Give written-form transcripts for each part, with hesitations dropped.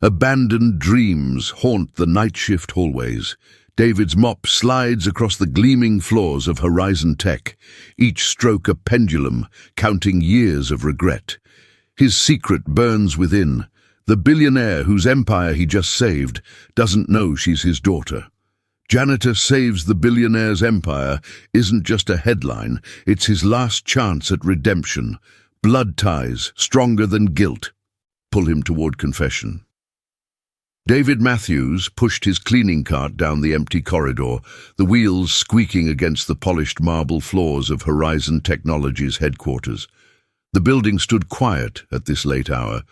Abandoned dreams haunt the night shift hallways. David's mop slides across the gleaming floors of Horizon Tech, each stroke a pendulum, counting years of regret. His secret burns within. The billionaire whose empire he just saved doesn't know she's his daughter. Janitor saves the billionaire's empire isn't just a headline, it's his last chance at redemption. Blood ties, stronger than guilt, pull him toward confession. David Matthews pushed his cleaning cart down the empty corridor, the wheels squeaking against the polished marble floors of Horizon Technologies headquarters. The building stood quiet at this late hour,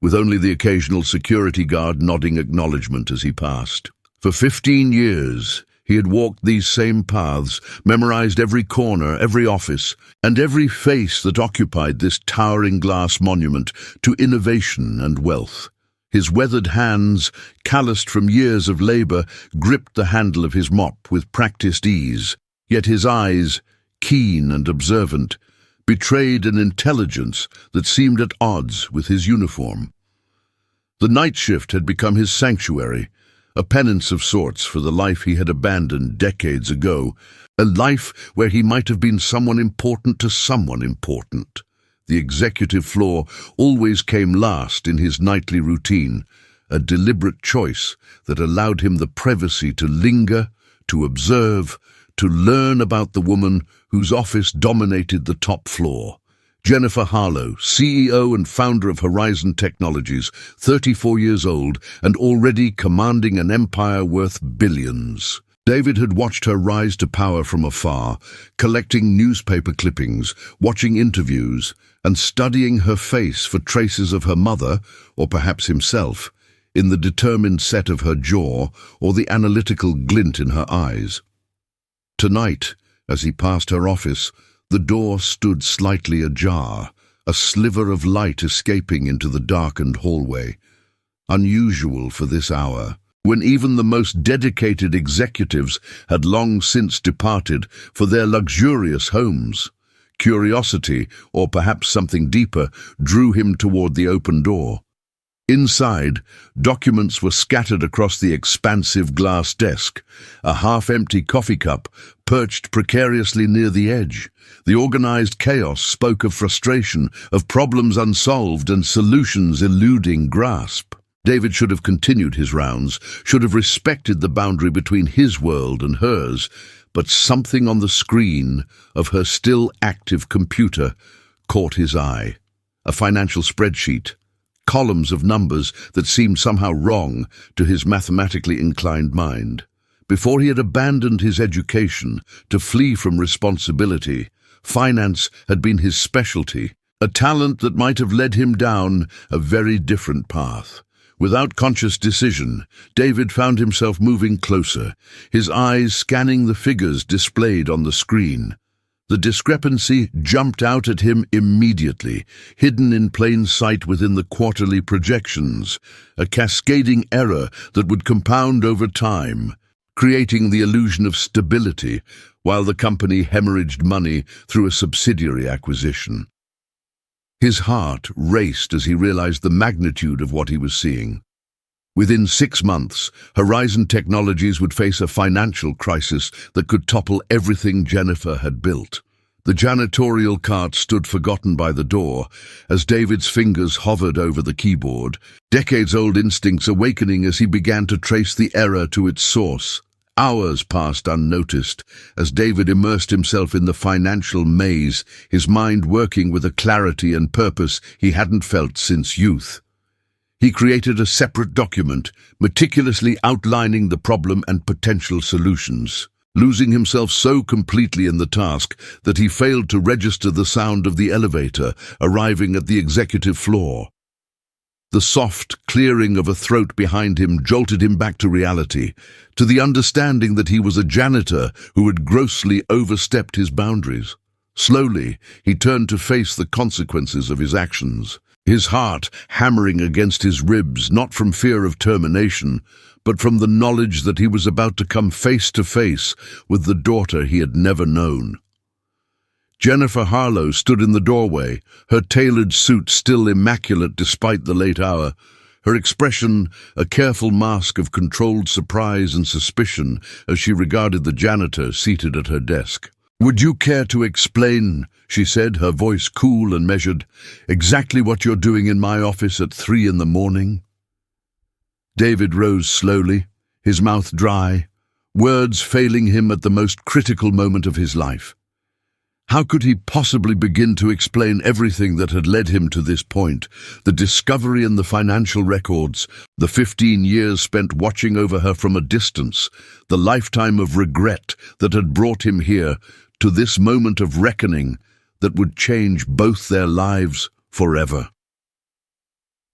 with only the occasional security guard nodding acknowledgement as he passed. For 15 years, he had walked these same paths, memorized every corner, every office, and every face that occupied this towering glass monument to innovation and wealth. His weathered hands, calloused from years of labor, gripped the handle of his mop with practiced ease, yet his eyes, keen and observant, betrayed an intelligence that seemed at odds with his uniform. The night shift had become his sanctuary, a penance of sorts for the life he had abandoned decades ago, a life where he might have been someone important to someone important. The executive floor always came last in his nightly routine, a deliberate choice that allowed him the privacy to linger, to observe, to learn about the woman whose office dominated the top floor. Jennifer Harlow, CEO and founder of Horizon Technologies, 34 years old and already commanding an empire worth billions. David had watched her rise to power from afar, collecting newspaper clippings, watching interviews, and studying her face for traces of her mother, or perhaps himself, in the determined set of her jaw or the analytical glint in her eyes. Tonight, as he passed her office, the door stood slightly ajar, a sliver of light escaping into the darkened hallway. Unusual for this hour, when even the most dedicated executives had long since departed for their luxurious homes. Curiosity, or perhaps something deeper, drew him toward the open door. Inside, documents were scattered across the expansive glass desk, a half-empty coffee cup perched precariously near the edge. The organized chaos spoke of frustration, of problems unsolved and solutions eluding grasp. David should have continued his rounds, should have respected the boundary between his world and hers, but something on the screen of her still active computer caught his eye. A financial spreadsheet, columns of numbers that seemed somehow wrong to his mathematically inclined mind. Before he had abandoned his education to flee from responsibility, finance had been his specialty, a talent that might have led him down a very different path. Without conscious decision, David found himself moving closer, his eyes scanning the figures displayed on the screen. The discrepancy jumped out at him immediately, hidden in plain sight within the quarterly projections, a cascading error that would compound over time, creating the illusion of stability while the company hemorrhaged money through a subsidiary acquisition. His heart raced as he realized the magnitude of what he was seeing. Within 6 months, Horizon Technologies would face a financial crisis that could topple everything Jennifer had built. The janitorial cart stood forgotten by the door as David's fingers hovered over the keyboard, decades-old instincts awakening as he began to trace the error to its source. Hours passed unnoticed as David immersed himself in the financial maze, his mind working with a clarity and purpose he hadn't felt since youth. He created a separate document, meticulously outlining the problem and potential solutions, losing himself so completely in the task that he failed to register the sound of the elevator arriving at the executive floor. The soft clearing of a throat behind him jolted him back to reality, to the understanding that he was a janitor who had grossly overstepped his boundaries. Slowly, he turned to face the consequences of his actions, his heart hammering against his ribs, not from fear of termination, but from the knowledge that he was about to come face to face with the daughter he had never known. Jennifer Harlow stood in the doorway, her tailored suit still immaculate despite the late hour, her expression a careful mask of controlled surprise and suspicion as she regarded the janitor seated at her desk. "Would you care to explain," she said, her voice cool and measured, "exactly what you're doing in my office at 3 in the morning?" David rose slowly, his mouth dry, words failing him at the most critical moment of his life. How could he possibly begin to explain everything that had led him to this point? The discovery in the financial records, the 15 years spent watching over her from a distance, the lifetime of regret that had brought him here to this moment of reckoning that would change both their lives forever.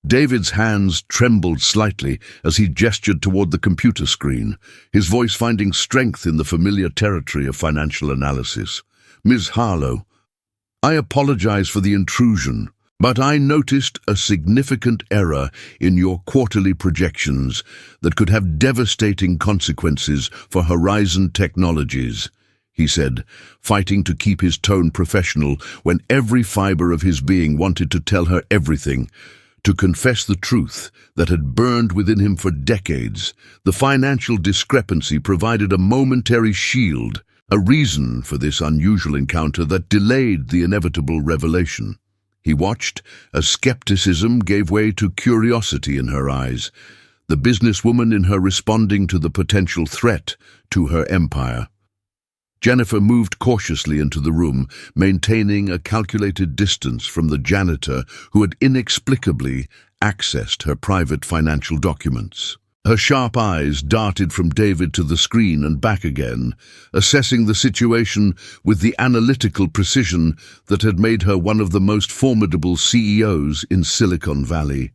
David's hands trembled slightly as he gestured toward the computer screen, his voice finding strength in the familiar territory of financial analysis. "Ms. Harlow, I apologize for the intrusion, but I noticed a significant error in your quarterly projections that could have devastating consequences for Horizon Technologies," he said, fighting to keep his tone professional when every fiber of his being wanted to tell her everything, to confess the truth that had burned within him for decades. The financial discrepancy provided a momentary shield, a reason for this unusual encounter that delayed the inevitable revelation. He watched as skepticism gave way to curiosity in her eyes, the businesswoman in her responding to the potential threat to her empire. Jennifer moved cautiously into the room, maintaining a calculated distance from the janitor who had inexplicably accessed her private financial documents. Her sharp eyes darted from David to the screen and back again, assessing the situation with the analytical precision that had made her one of the most formidable CEOs in Silicon Valley.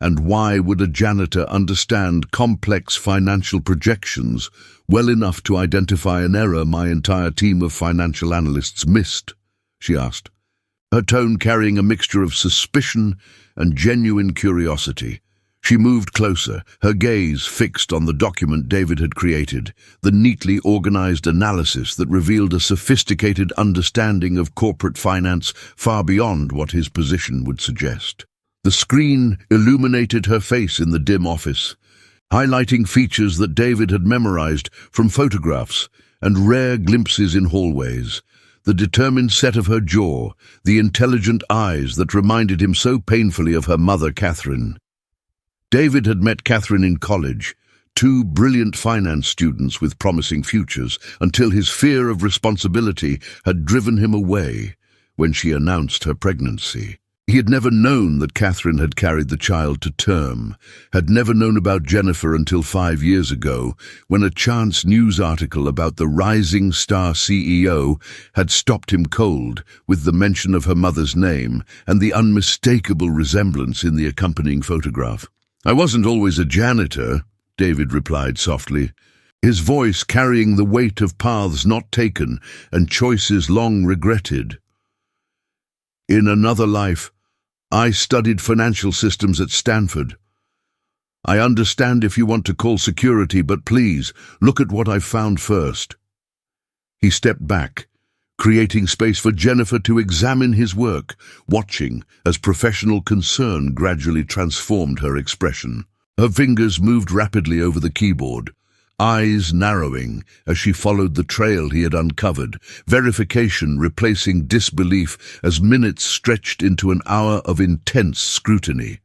And why would a janitor understand complex financial projections well enough to identify an error my entire team of financial analysts missed? She asked, her tone carrying a mixture of suspicion and genuine curiosity. She moved closer, her gaze fixed on the document David had created, the neatly organized analysis that revealed a sophisticated understanding of corporate finance far beyond what his position would suggest. The screen illuminated her face in the dim office, highlighting features that David had memorized from photographs and rare glimpses in hallways. The determined set of her jaw, the intelligent eyes that reminded him so painfully of her mother, Catherine. David had met Catherine in college, two brilliant finance students with promising futures, until his fear of responsibility had driven him away when she announced her pregnancy. He had never known that Catherine had carried the child to term, had never known about Jennifer until 5 years ago, when a chance news article about the rising star CEO had stopped him cold with the mention of her mother's name and the unmistakable resemblance in the accompanying photograph. "I wasn't always a janitor," David replied softly, his voice carrying the weight of paths not taken and choices long regretted. "In another life, I studied financial systems at Stanford. I understand if you want to call security, but please, look at what I've found first." He stepped back, creating space for Jennifer to examine his work, watching as professional concern gradually transformed her expression. Her fingers moved rapidly over the keyboard, eyes narrowing as she followed the trail he had uncovered, verification replacing disbelief as minutes stretched into an hour of intense scrutiny.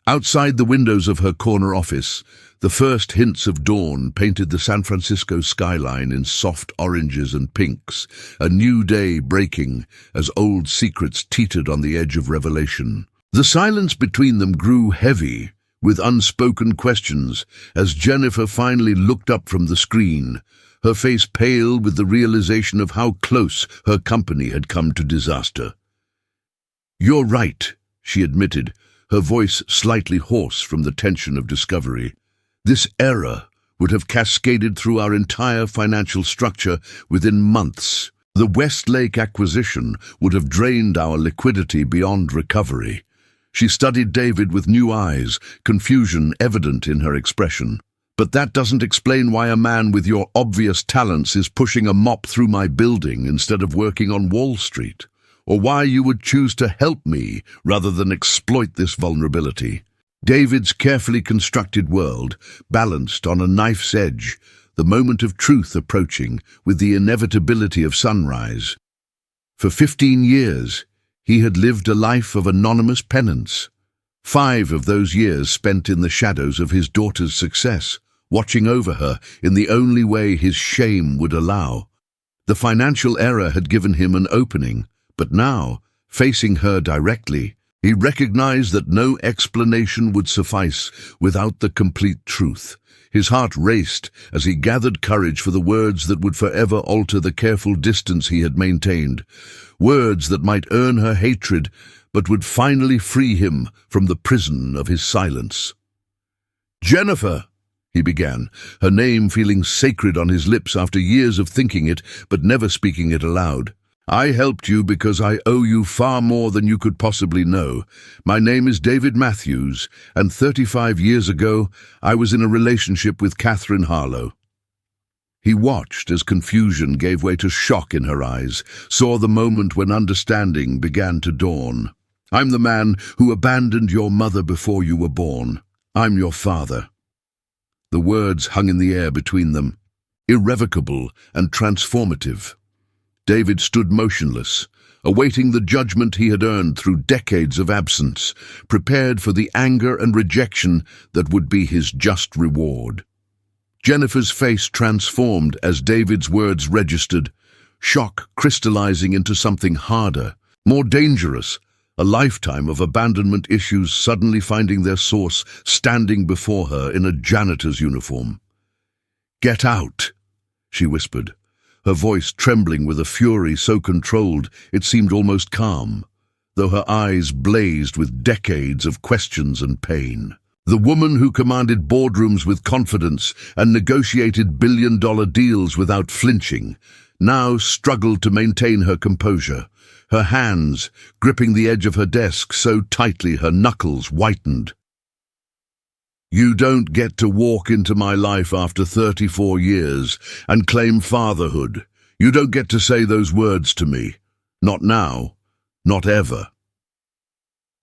Outside the windows of her corner office, the first hints of dawn painted the San Francisco skyline in soft oranges and pinks, a new day breaking as old secrets teetered on the edge of revelation. The silence between them grew heavy, with unspoken questions, as Jennifer finally looked up from the screen, her face pale with the realization of how close her company had come to disaster. "You're right," she admitted, her voice slightly hoarse from the tension of discovery. "This error would have cascaded through our entire financial structure within months. The Westlake acquisition would have drained our liquidity beyond recovery." She studied David with new eyes, confusion evident in her expression. "But that doesn't explain why a man with your obvious talents is pushing a mop through my building instead of working on Wall Street, or why you would choose to help me rather than exploit this vulnerability." David's carefully constructed world balanced on a knife's edge, the moment of truth approaching with the inevitability of sunrise. For 15 years, he had lived a life of anonymous penance. 5 of those years spent in the shadows of his daughter's success, watching over her in the only way his shame would allow. The financial error had given him an opening, but now, facing her directly, he recognized that no explanation would suffice without the complete truth. His heart raced as he gathered courage for the words that would forever alter the careful distance he had maintained. Words that might earn her hatred, but would finally free him from the prison of his silence. "Jennifer," he began, her name feeling sacred on his lips after years of thinking it but never speaking it aloud. "I helped you because I owe you far more than you could possibly know. My name is David Matthews, and 35 years ago, I was in a relationship with Catherine Harlow." He watched as confusion gave way to shock in her eyes, saw the moment when understanding began to dawn. "I'm the man who abandoned your mother before you were born. I'm your father." The words hung in the air between them, irrevocable and transformative. David stood motionless, awaiting the judgment he had earned through decades of absence, prepared for the anger and rejection that would be his just reward. Jennifer's face transformed as David's words registered, shock crystallizing into something harder, more dangerous, a lifetime of abandonment issues suddenly finding their source standing before her in a janitor's uniform. "Get out," she whispered, her voice trembling with a fury so controlled it seemed almost calm, though her eyes blazed with decades of questions and pain. The woman who commanded boardrooms with confidence and negotiated billion-dollar deals without flinching now struggled to maintain her composure, her hands gripping the edge of her desk so tightly her knuckles whitened. "You don't get to walk into my life after 34 years and claim fatherhood. You don't get to say those words to me. Not now. Not ever."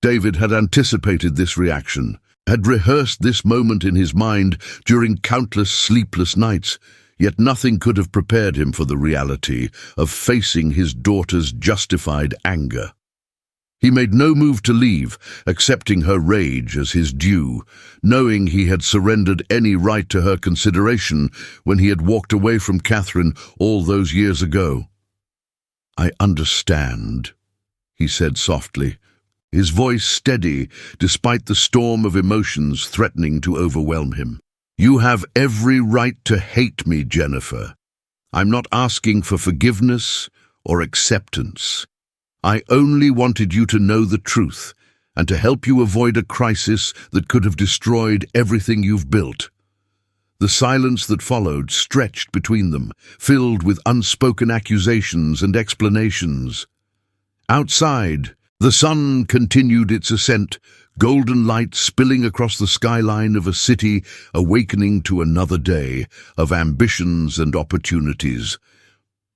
David had anticipated this reaction, had rehearsed this moment in his mind during countless sleepless nights, yet nothing could have prepared him for the reality of facing his daughter's justified anger. He made no move to leave, accepting her rage as his due, knowing he had surrendered any right to her consideration when he had walked away from Catherine all those years ago. "I understand," he said softly, his voice steady despite the storm of emotions threatening to overwhelm him. "You have every right to hate me, Jennifer. I'm not asking for forgiveness or acceptance. I only wanted you to know the truth and to help you avoid a crisis that could have destroyed everything you've built." The silence that followed stretched between them, filled with unspoken accusations and explanations. Outside, the sun continued its ascent, golden light spilling across the skyline of a city awakening to another day of ambitions and opportunities.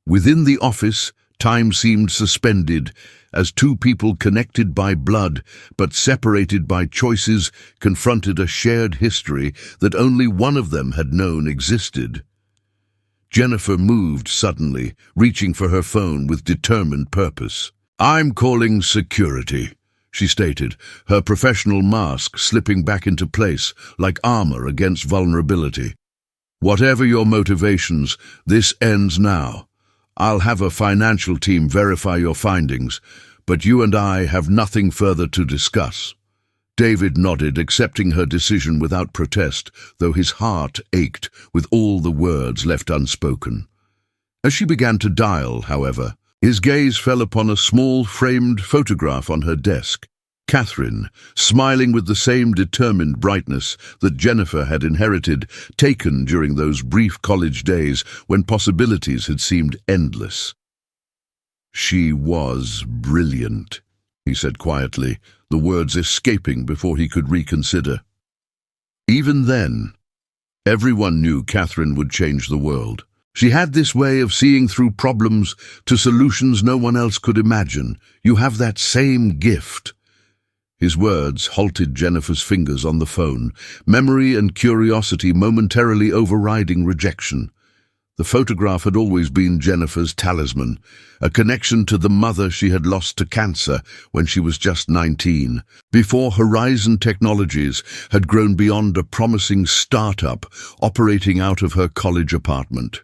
Within the office, time seemed suspended as two people connected by blood but separated by choices confronted a shared history that only one of them had known existed. Jennifer moved suddenly, reaching for her phone with determined purpose. "I'm calling security," she stated, her professional mask slipping back into place like armor against vulnerability. "Whatever your motivations, this ends now. I'll have a financial team verify your findings, but you and I have nothing further to discuss." David nodded, accepting her decision without protest, though his heart ached with all the words left unspoken. As she began to dial, however, his gaze fell upon a small framed photograph on her desk. Catherine, smiling with the same determined brightness that Jennifer had inherited, taken during those brief college days when possibilities had seemed endless. "She was brilliant," he said quietly, the words escaping before he could reconsider. Even then, everyone knew Catherine would change the world. She had this way of seeing through problems to solutions no one else could imagine. "You have that same gift." His words halted Jennifer's fingers on the phone, memory and curiosity momentarily overriding rejection. The photograph had always been Jennifer's talisman, a connection to the mother she had lost to cancer when she was just 19, before Horizon Technologies had grown beyond a promising startup operating out of her college apartment.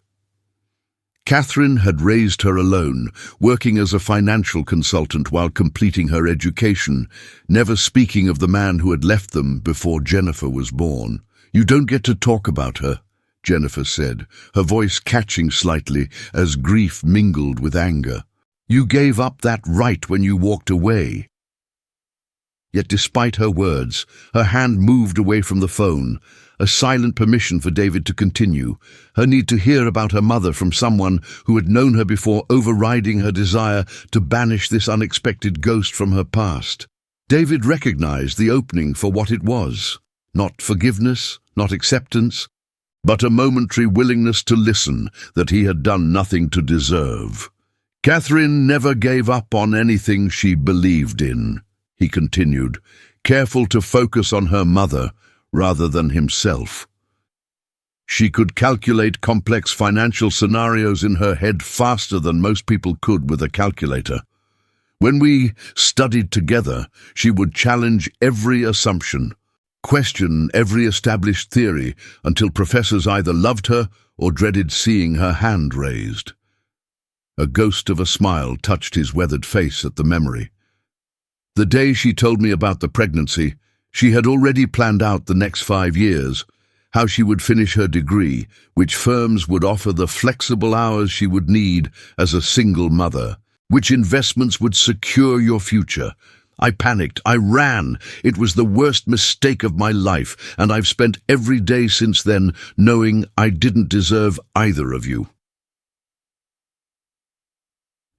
Catherine had raised her alone, working as a financial consultant while completing her education, never speaking of the man who had left them before Jennifer was born. "You don't get to talk about her," Jennifer said, her voice catching slightly as grief mingled with anger. "You gave up that right when you walked away." Yet despite her words, her hand moved away from the phone, a silent permission for David to continue, her need to hear about her mother from someone who had known her before overriding her desire to banish this unexpected ghost from her past. David recognized the opening for what it was, not forgiveness, not acceptance, but a momentary willingness to listen that he had done nothing to deserve. "Catherine never gave up on anything she believed in," he continued, careful to focus on her mother rather than himself. She could calculate complex financial scenarios in her head faster than most people could with a calculator. When we studied together, she would challenge every assumption, question every established theory until professors either loved her or dreaded seeing her hand raised. A ghost of a smile touched his weathered face at the memory. The day she told me about the pregnancy, she had already planned out the next 5 years, how she would finish her degree, which firms would offer the flexible hours she would need as a single mother, which investments would secure your future. I panicked. I ran. It was the worst mistake of my life, and I've spent every day since then knowing I didn't deserve either of you.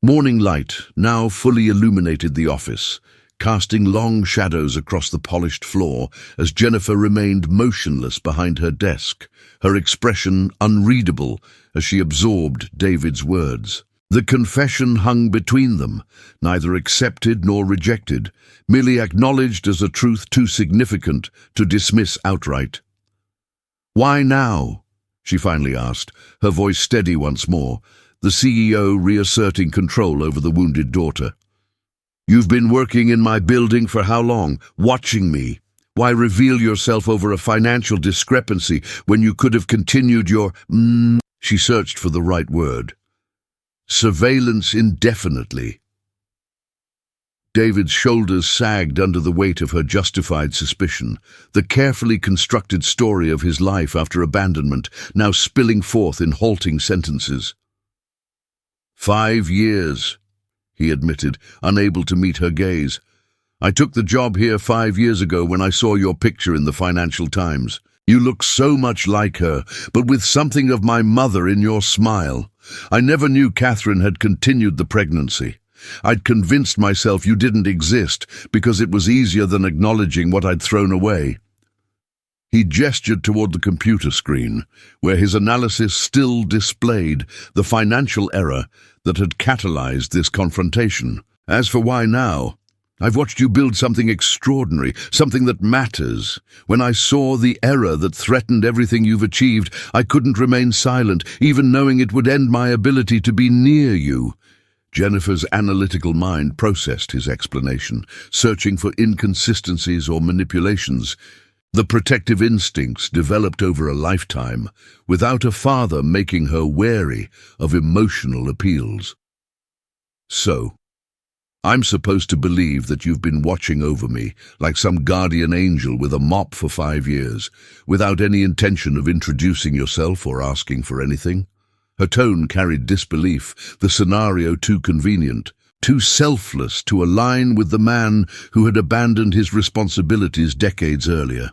Morning light now fully illuminated the office, casting long shadows across the polished floor as Jennifer remained motionless behind her desk, her expression unreadable as she absorbed David's words. The confession hung between them, neither accepted nor rejected, merely acknowledged as a truth too significant to dismiss outright. "Why now?" she finally asked, her voice steady once more, the CEO reasserting control over the wounded daughter. "You've been working in my building for how long? Watching me. Why reveal yourself over a financial discrepancy when you could have continued your She searched for the right word. "Surveillance indefinitely." David's shoulders sagged under the weight of her justified suspicion, the carefully constructed story of his life after abandonment now spilling forth in halting sentences. 5 years, he admitted, unable to meet her gaze. "I took the job here 5 years ago when I saw your picture in the Financial Times. You look so much like her, but with something of my mother in your smile. I never knew Catherine had continued the pregnancy. I'd convinced myself you didn't exist because it was easier than acknowledging what I'd thrown away." He gestured toward the computer screen, where his analysis still displayed the financial error that had catalyzed this confrontation. "As for why now, I've watched you build something extraordinary, something that matters. When I saw the error that threatened everything you've achieved, I couldn't remain silent, even knowing it would end my ability to be near you." Jennifer's analytical mind processed his explanation, searching for inconsistencies or manipulations. The protective instincts developed over a lifetime, without a father making her wary of emotional appeals. "So, I'm supposed to believe that you've been watching over me like some guardian angel with a mop for 5 years, without any intention of introducing yourself or asking for anything?" Her tone carried disbelief, the scenario too convenient, too selfless to align with the man who had abandoned his responsibilities decades earlier.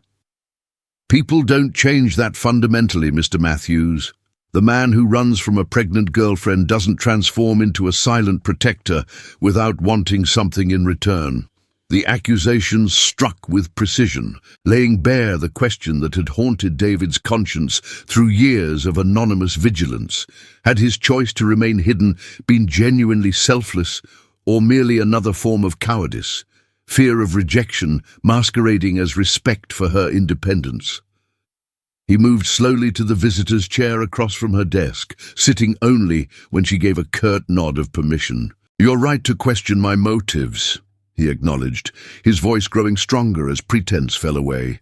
"People don't change that fundamentally, Mr. Matthews. The man who runs from a pregnant girlfriend doesn't transform into a silent protector without wanting something in return." The accusations struck with precision, laying bare the question that had haunted David's conscience through years of anonymous vigilance. Had his choice to remain hidden been genuinely selfless or merely another form of cowardice? fear of rejection masquerading as respect for her independence. He moved slowly to the visitor's chair across from her desk, sitting only when she gave a curt nod of permission. "You're right to question my motives," he acknowledged, his voice growing stronger as pretense fell away.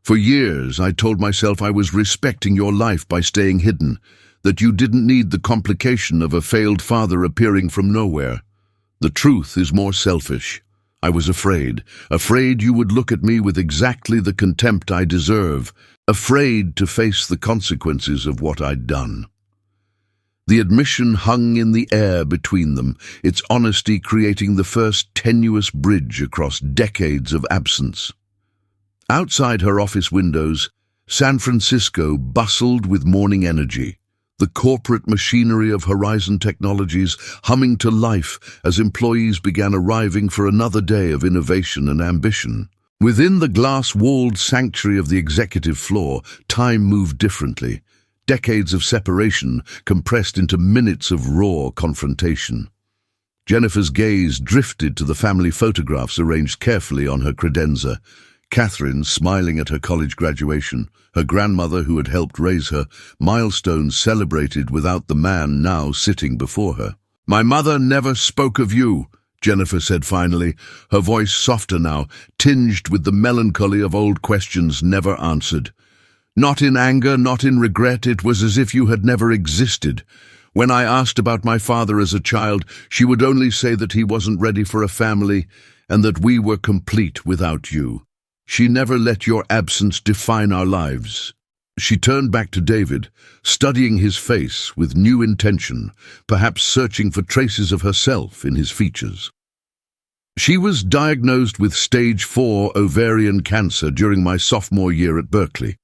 "For years I told myself I was respecting your life by staying hidden, that you didn't need the complication of a failed father appearing from nowhere. The truth is more selfish. I was afraid you would look at me with exactly the contempt I deserve, afraid to face the consequences of what I'd done." The admission hung in the air between them, its honesty creating the first tenuous bridge across decades of absence. Outside her office windows, San Francisco bustled with morning energy, the corporate machinery of Horizon Technologies humming to life as employees began arriving for another day of innovation and ambition. Within the glass-walled sanctuary of the executive floor, time moved differently, decades of separation compressed into minutes of raw confrontation. Jennifer's gaze drifted to the family photographs arranged carefully on her credenza. Catherine smiling at her college graduation, her grandmother who had helped raise her, milestones celebrated without the man now sitting before her. "My mother never spoke of you," Jennifer said finally, her voice softer now, tinged with the melancholy of old questions never answered. "Not in anger, not in regret, it was as if you had never existed. When I asked about my father as a child, she would only say that he wasn't ready for a family and that we were complete without you. She never let your absence define our lives." She turned back to David, studying his face with new intention, perhaps searching for traces of herself in his features. "She was diagnosed with stage 4 ovarian cancer during my sophomore year at Berkeley.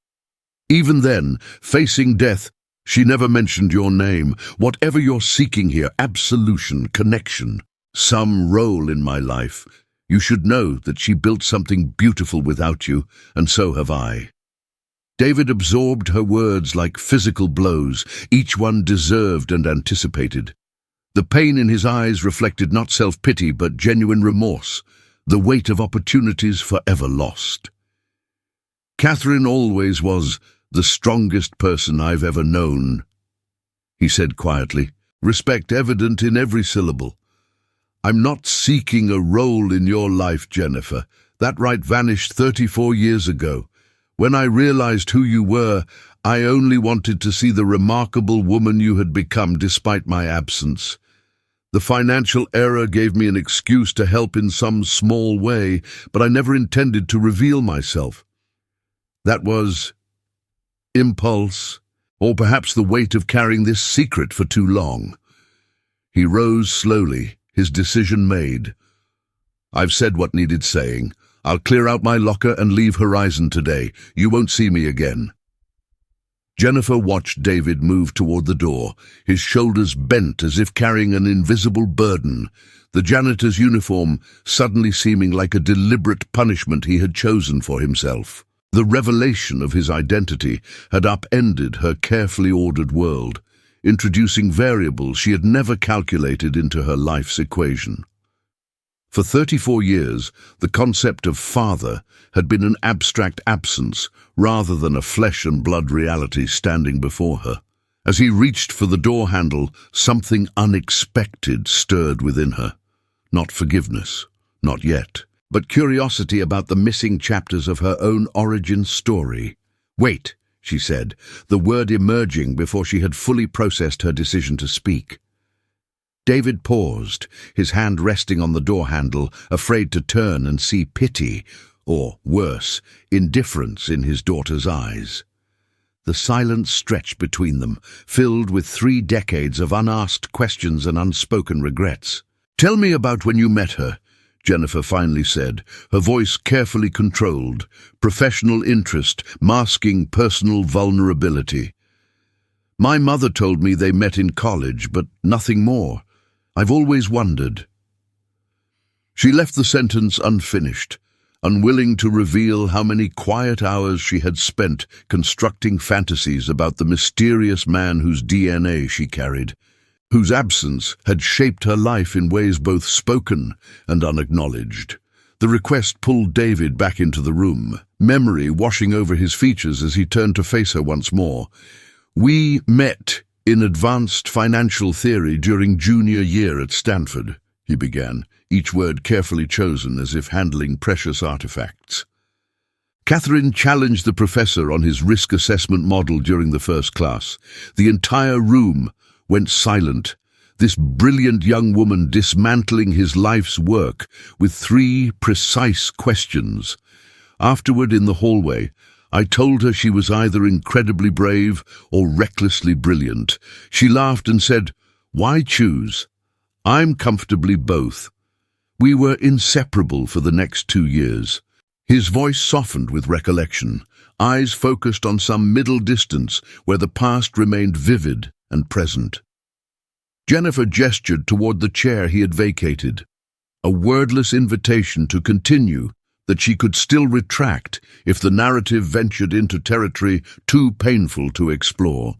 Even then, facing death, she never mentioned your name. Whatever you're seeking here, absolution, connection, some role in my life, you should know that she built something beautiful without you, and so have I." David absorbed her words like physical blows, each one deserved and anticipated. The pain in his eyes reflected not self-pity but genuine remorse, the weight of opportunities forever lost. "Catherine always was the strongest person I've ever known," he said quietly, respect evident in every syllable. "I'm not seeking a role in your life, Jennifer. That right vanished 34 years ago. When I realized who you were, I only wanted to see the remarkable woman you had become despite my absence. The financial error gave me an excuse to help in some small way, but I never intended to reveal myself. That was impulse, or perhaps the weight of carrying this secret for too long." He rose slowly, his decision made. "I've said what needed saying. I'll clear out my locker and leave Horizon today. You won't see me again." Jennifer watched David move toward the door, his shoulders bent as if carrying an invisible burden, the janitor's uniform suddenly seeming like a deliberate punishment he had chosen for himself. The revelation of his identity had upended her carefully ordered world, introducing variables she had never calculated into her life's equation. For 34 years, the concept of father had been an abstract absence rather than a flesh-and-blood reality standing before her. As he reached for the door handle, something unexpected stirred within her. Not forgiveness, not yet, but curiosity about the missing chapters of her own origin story. "Wait," she said, the word emerging before she had fully processed her decision to speak. David paused, his hand resting on the door handle, afraid to turn and see pity, or, worse, indifference in his daughter's eyes. The silence stretched between them, filled with 3 decades of unasked questions and unspoken regrets. "Tell me about when you met her," Jennifer finally said, her voice carefully controlled, professional interest masking personal vulnerability. "My mother told me they met in college, but nothing more. I've always wondered." She left the sentence unfinished, unwilling to reveal how many quiet hours she had spent constructing fantasies about the mysterious man whose DNA she carried, whose absence had shaped her life in ways both spoken and unacknowledged. The request pulled David back into the room, memory washing over his features as he turned to face her once more. "We met in advanced financial theory during junior year at Stanford," he began, each word carefully chosen as if handling precious artifacts. Catherine challenged the professor on his risk assessment model during the first class. The entire room went silent, this brilliant young woman dismantling his life's work with 3 precise questions. Afterward, in the hallway, I told her she was either incredibly brave or recklessly brilliant. She laughed and said, "Why choose? I'm comfortably both." We were inseparable for the next 2 years. His voice softened with recollection, eyes focused on some middle distance where the past remained vivid and present. Jennifer gestured toward the chair he had vacated, a wordless invitation to continue that she could still retract if the narrative ventured into territory too painful to explore.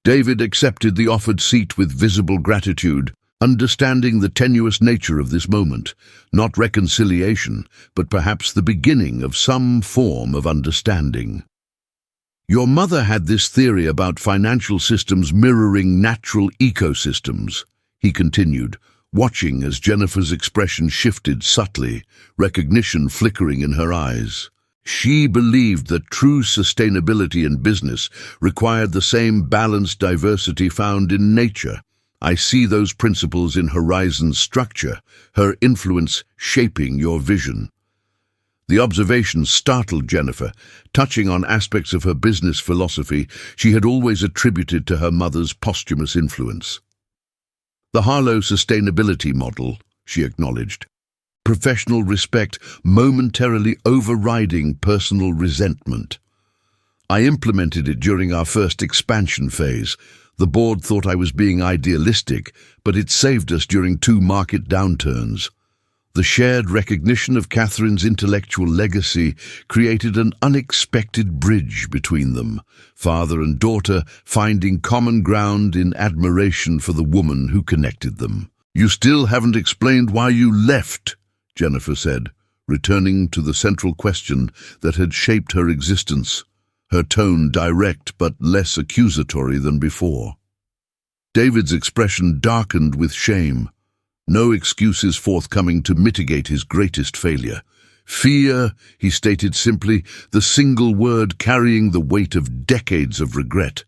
David accepted the offered seat with visible gratitude, understanding the tenuous nature of this moment, not reconciliation, but perhaps the beginning of some form of understanding. "Your mother had this theory about financial systems mirroring natural ecosystems," he continued, watching as Jennifer's expression shifted subtly, recognition flickering in her eyes. She believed that true sustainability in business required the same balanced diversity found in nature. "I see those principles in Horizon's structure, her influence shaping your vision." The observation startled Jennifer, touching on aspects of her business philosophy she had always attributed to her mother's posthumous influence. "The Harlow sustainability model," she acknowledged. Professional respect momentarily overriding personal resentment. "I implemented it during our first expansion phase. The board thought I was being idealistic, but it saved us during 2 market downturns." The shared recognition of Catherine's intellectual legacy created an unexpected bridge between them, father and daughter finding common ground in admiration for the woman who connected them. "You still haven't explained why you left," Jennifer said, returning to the central question that had shaped her existence, her tone direct but less accusatory than before. David's expression darkened with shame. No excuses forthcoming to mitigate his greatest failure. "Fear," he stated simply, the single word carrying the weight of decades of regret.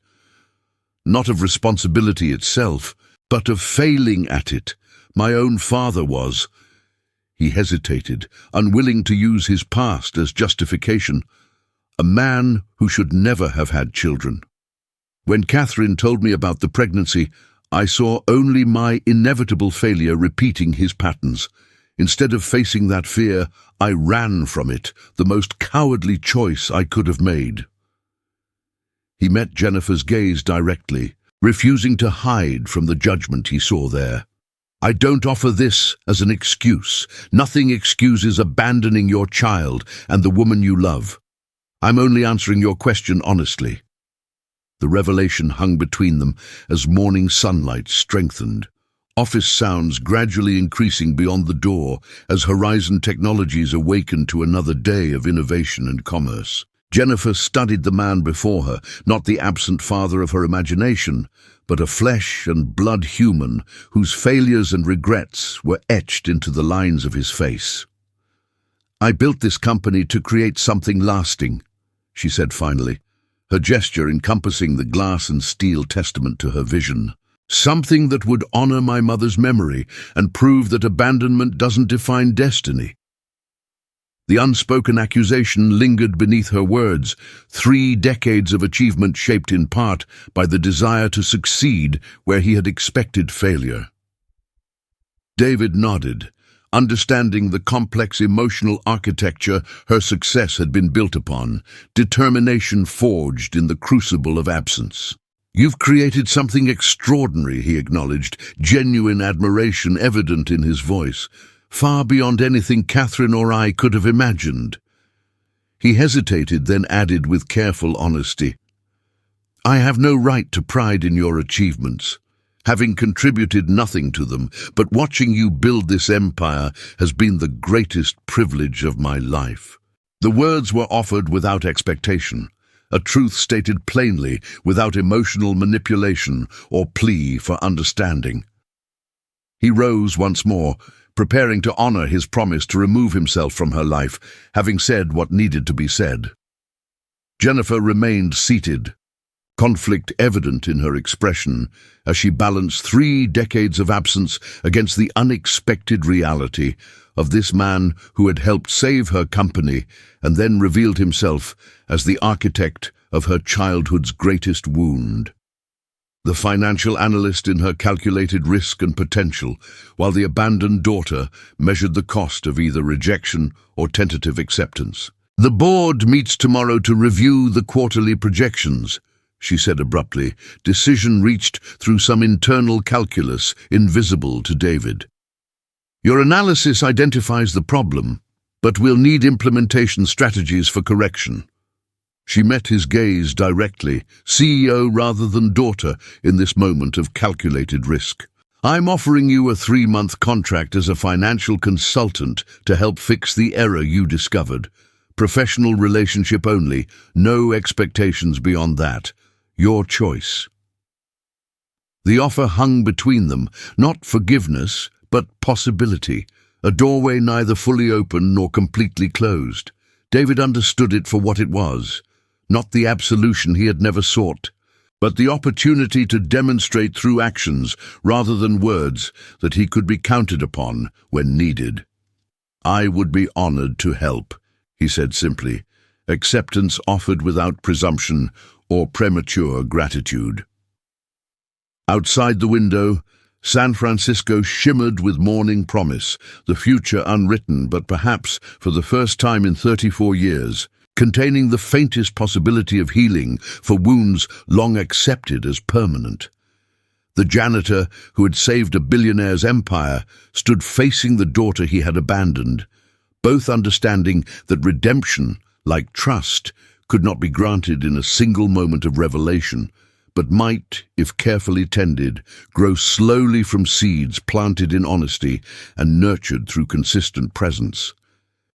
Not of responsibility itself, but of failing at it. "My own father was." He hesitated, unwilling to use his past as justification. "A man who should never have had children." When Catherine told me about the pregnancy, I saw only my inevitable failure repeating his patterns. Instead of facing that fear, I ran from it, the most cowardly choice I could have made. He met Jennifer's gaze directly, refusing to hide from the judgment he saw there. "I don't offer this as an excuse. Nothing excuses abandoning your child and the woman you love. I'm only answering your question honestly." The revelation hung between them as morning sunlight strengthened. Office sounds gradually increasing beyond the door as Horizon Technologies awakened to another day of innovation and commerce. Jennifer studied the man before her, not the absent father of her imagination, but a flesh and blood human whose failures and regrets were etched into the lines of his face. "I built this company to create something lasting," she said finally, her gesture encompassing the glass and steel testament to her vision. "Something that would honor my mother's memory and prove that abandonment doesn't define destiny." The unspoken accusation lingered beneath her words, 3 decades of achievement shaped in part by the desire to succeed where he had expected failure. David nodded, understanding the complex emotional architecture her success had been built upon, determination forged in the crucible of absence. "You've created something extraordinary," he acknowledged, genuine admiration evident in his voice, "far beyond anything Catherine or I could have imagined." He hesitated, then added with careful honesty, "I have no right to pride in your achievements. having contributed nothing to them, but watching you build this empire has been the greatest privilege of my life." The words were offered without expectation, a truth stated plainly, without emotional manipulation or plea for understanding. He rose once more, preparing to honor his promise to remove himself from her life, having said what needed to be said. Jennifer remained seated, conflict evident in her expression as she balanced 3 decades of absence against the unexpected reality of this man who had helped save her company and then revealed himself as the architect of her childhood's greatest wound. The financial analyst in her calculated risk and potential, while the abandoned daughter measured the cost of either rejection or tentative acceptance. "The board meets tomorrow to review the quarterly projections," she said abruptly, decision reached through some internal calculus invisible to David. "Your analysis identifies the problem, but we'll need implementation strategies for correction." She met his gaze directly, CEO rather than daughter, in this moment of calculated risk. "I'm offering you a 3-month contract as a financial consultant to help fix the error you discovered. Professional relationship only, no expectations beyond that. Your choice." The offer hung between them, not forgiveness, but possibility, a doorway neither fully open nor completely closed. David understood it for what it was, not the absolution he had never sought, but the opportunity to demonstrate through actions rather than words that he could be counted upon when needed. "I would be honored to help," he said simply, acceptance offered without presumption or premature gratitude. Outside the window, San Francisco shimmered with morning promise, the future unwritten, but perhaps for the first time in 34 years, containing the faintest possibility of healing for wounds long accepted as permanent. The janitor, who had saved a billionaire's empire, stood facing the daughter he had abandoned, both understanding that redemption, like trust, could not be granted in a single moment of revelation, but might, if carefully tended, grow slowly from seeds planted in honesty and nurtured through consistent presence.